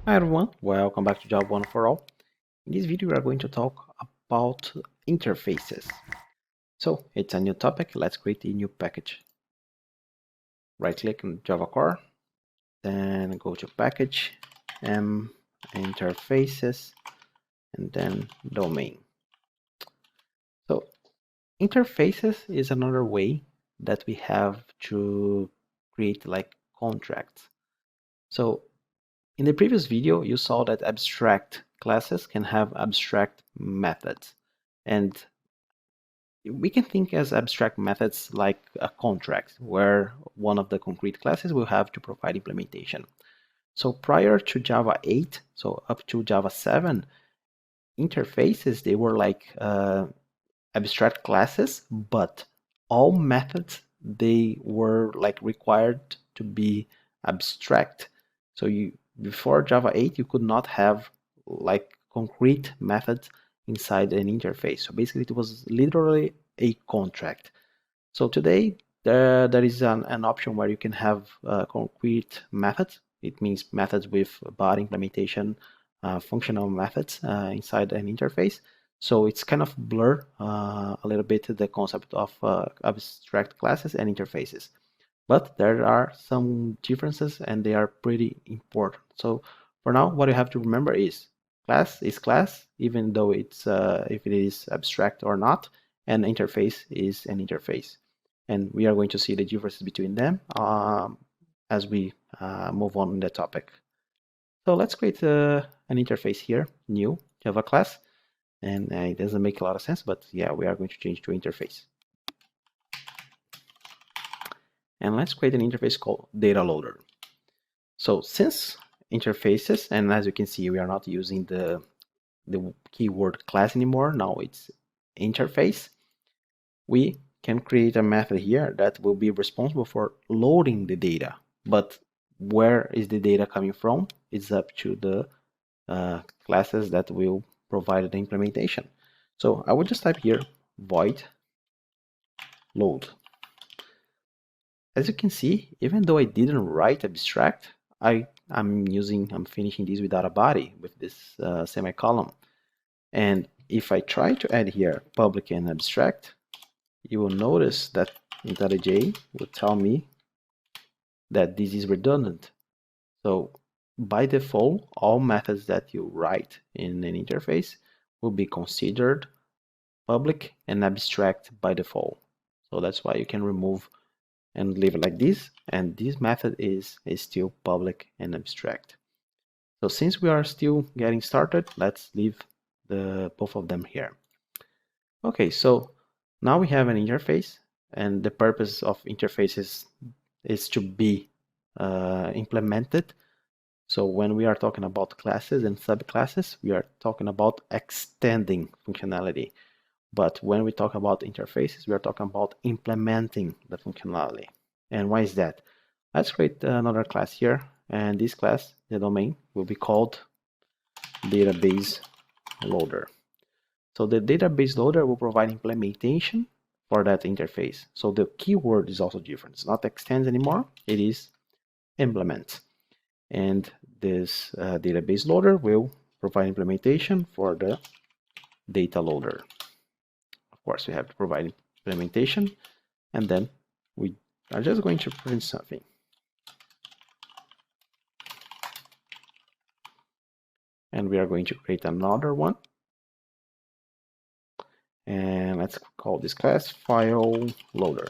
Hi everyone, welcome back to Job One for All. In this video, we are going to talk about interfaces. So it's a new topic. Let's create a new package. Right click on Java Core, then go to Package, Interfaces, and then Domain. So interfaces is another way that we have to create like contracts. So in the previous video, you saw that abstract classes can have abstract methods. And we can think as abstract methods like a contract, where one of the concrete classes will have to provide implementation. So prior to Java 8, so up to Java 7, interfaces, they were like abstract classes, but all methods, they were like required to be abstract. So before Java 8, you could not have like concrete methods inside an interface. So basically it was literally a contract. So today there is an option where you can have concrete methods. It means methods with body implementation, functional methods inside an interface. So it's kind of blur a little bit the concept of abstract classes and interfaces. But there are some differences and they are pretty important. So for now, what you have to remember is class, even though it's if it is abstract or not, and interface is an interface. And we are going to see the differences between them as we move on in the topic. So let's create an interface here, new Java class. And it doesn't make a lot of sense, but yeah, we are going to change to interface. And let's create an interface called data loader. So since interfaces, and as you can see, we are not using the keyword class anymore, now it's interface, we can create a method here that will be responsible for loading the data. But where is the data coming from? It's up to the classes that will provide the implementation. So I will just type here void load. As you can see, even though I didn't write abstract, I'm finishing this without a body with this semicolon. And if I try to add here public and abstract, you will notice that IntelliJ will tell me that this is redundant. So by default, all methods that you write in an interface will be considered public and abstract by default. So that's why you can remove and leave it like this, and this method is still public and abstract. So since we are still getting started, let's leave both of them here. Okay, so now we have an interface, and the purpose of interfaces is to be implemented. So when we are talking about classes and subclasses, we are talking about extending functionality. But when we talk about interfaces, we are talking about implementing the functionality. And why is that? Let's create another class here. And this class, the domain, will be called database loader. So the database loader will provide implementation for that interface. So the keyword is also different. It's not extend anymore. It is implement. And this database loader will provide implementation for the data loader. Of course, we have to provide implementation, and then we are just going to print something. And we are going to create another one. And let's call this class file loader.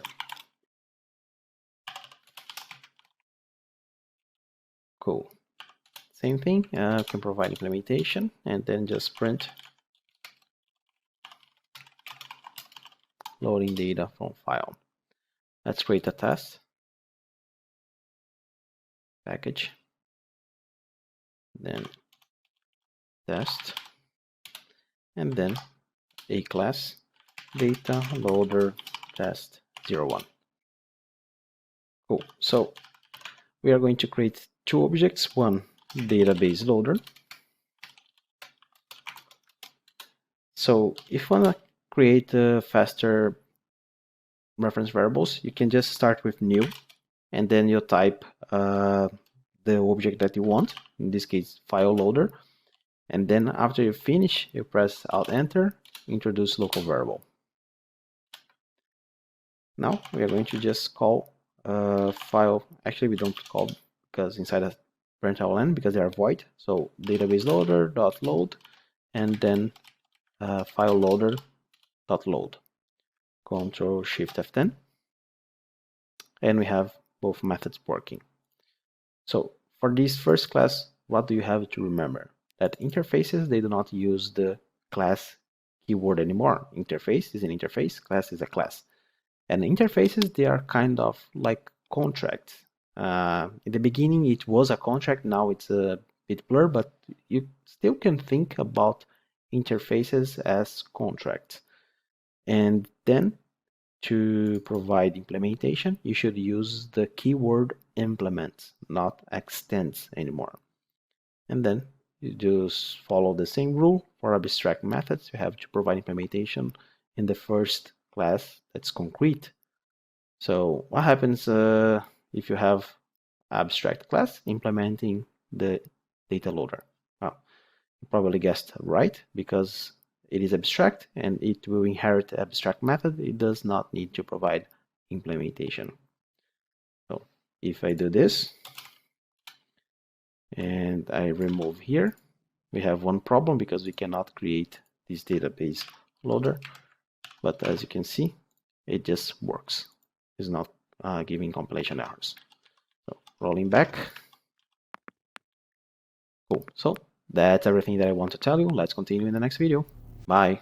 Cool. Same thing, can provide implementation and then just print loading data from file. Let's create a test package, then test, and then a class data loader test 01. Cool. So we are going to create two objects, one database loader. So if you want to create faster reference variables, you can just start with new, and then you type the object that you want, in this case file loader, and then after you finish, you press Alt Enter, introduce local variable. Now we are going to just call file. Actually, we don't call because inside a println because they are void. So database loader dot load, and then file loader dot load. Control Shift F10, and we have both methods working. So for this first class, what do you have to remember? That interfaces, they do not use the class keyword anymore. Interface is an interface, class is a class. And interfaces, they are kind of like contracts. In the beginning, it was a contract. Now it's a bit blurred, but you still can think about interfaces as contracts. And then to provide implementation, you should use the keyword implement, not extends anymore. And then you just follow the same rule for abstract methods. You have to provide implementation in the first class that's concrete. So what happens if you have abstract class implementing the data loader? Well, you probably guessed right, because it is abstract and it will inherit the abstract method. It does not need to provide implementation. So if I do this and I remove here, we have one problem because we cannot create this database loader. But as you can see, it just works. It's not giving compilation errors. So rolling back. Cool. So that's everything that I want to tell you. Let's continue in the next video. Bye.